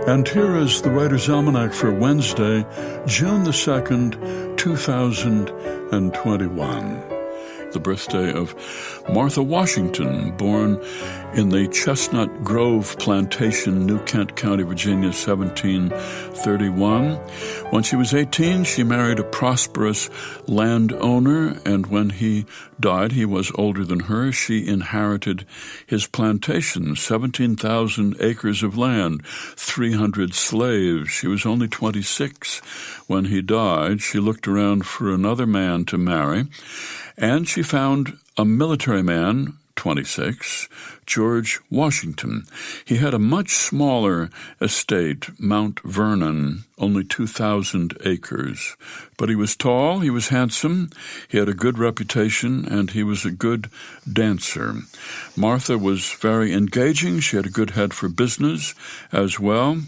And here is the Writer's Almanac for Wednesday, June the 2nd, 2021. The birthday of Martha Washington, born in the Chestnut Grove Plantation, New Kent County, Virginia, 1731. When she was 18, she married a prosperous landowner, and when he died, he was older than her. She inherited his plantation, 17,000 acres of land, 300 slaves. She was only 26 when he died. She looked around for another man to marry, and she found a military man, 26, George Washington. He had a much smaller estate, Mount Vernon, only 2,000 acres. But he was tall, he was handsome, he had a good reputation, and he was a good dancer. Martha was very engaging. She had a good head for business as well.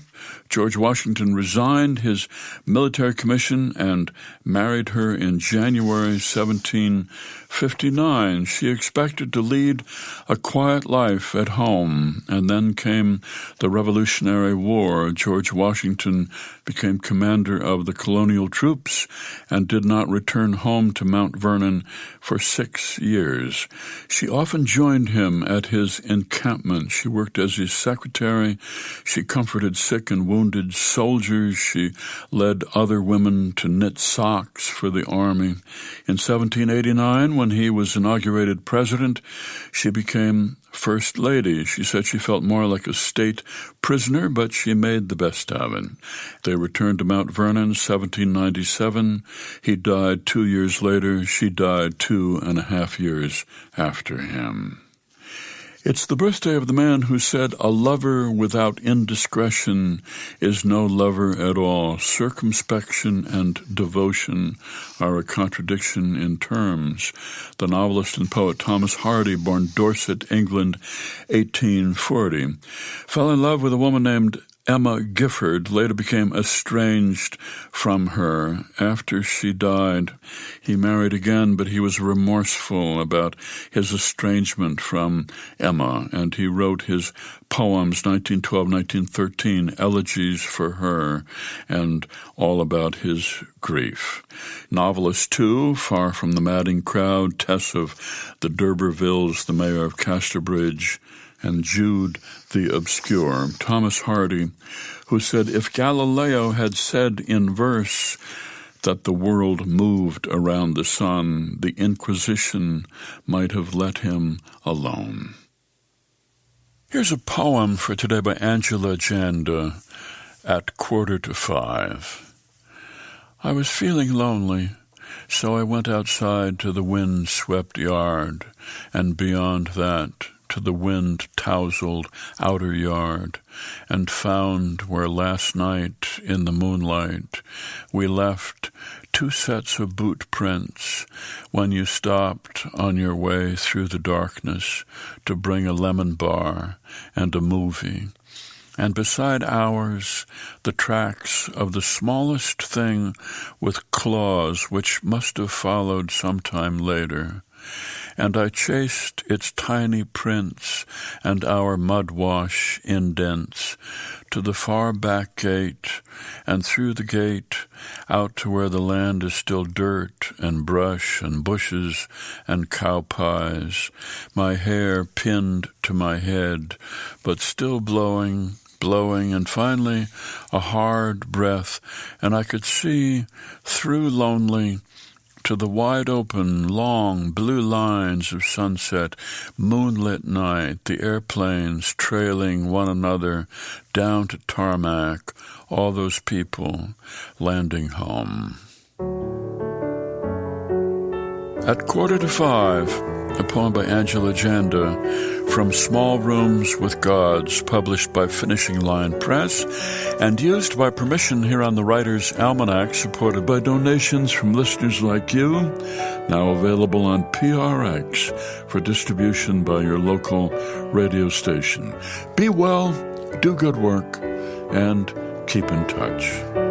George Washington resigned his military commission and married her in January 1759. She expected to lead a quiet life at home, and then came the Revolutionary War. George Washington became commander of the colonial troops and did not return home to Mount Vernon for 6 years. She often joined him at his encampment. She worked as his secretary. She comforted sick and wounded soldiers. She led other women to knit socks for the army. In 1789, when he was inaugurated president, she became First Lady. She said she felt more like a state prisoner, but she made the best of it. They returned to Mount Vernon, 1797. He died 2 years later. She died 2.5 years after him. It's the birthday of the man who said, "A lover without indiscretion is no lover at all. Circumspection and devotion are a contradiction in terms." The novelist and poet Thomas Hardy, born Dorset, England, 1840, fell in love with a woman named Emma Gifford, later became estranged from her. After she died, he married again, but he was remorseful about his estrangement from Emma, and he wrote his poems, 1912-1913, elegies for her, and all about his grief. Novelist, too, far from the madding crowd, Tess of the D'Urbervilles, the mayor of Casterbridge, and Jude the Obscure. Thomas Hardy, who said, "If Galileo had said in verse that the world moved around the sun, the Inquisition might have let him alone." Here's a poem for today by Angela Janda at 4:45. I was feeling lonely, so I went outside to the wind-swept yard, and beyond that to the wind-tousled outer yard, and found where last night in the moonlight we left 2 sets of boot prints when you stopped on your way through the darkness to bring a lemon bar and a movie. And beside ours, the tracks of the smallest thing with claws which must have followed sometime later. And I chased its tiny prints and our mud-wash indents to the far back gate, and through the gate out to where the land is still dirt and brush and bushes and cow pies, my hair pinned to my head, but still blowing, and finally a hard breath, and I could see through lonely to the wide-open, long, blue lines of sunset, moonlit night, the airplanes trailing one another down to tarmac, all those people landing home. At 4:45, a poem by Angela Janda, From Small Rooms with Gods, published by Finishing Line Press, and used by permission here on the Writer's Almanac, supported by donations from listeners like you, now available on PRX for distribution by your local radio station. Be well, do good work, and keep in touch.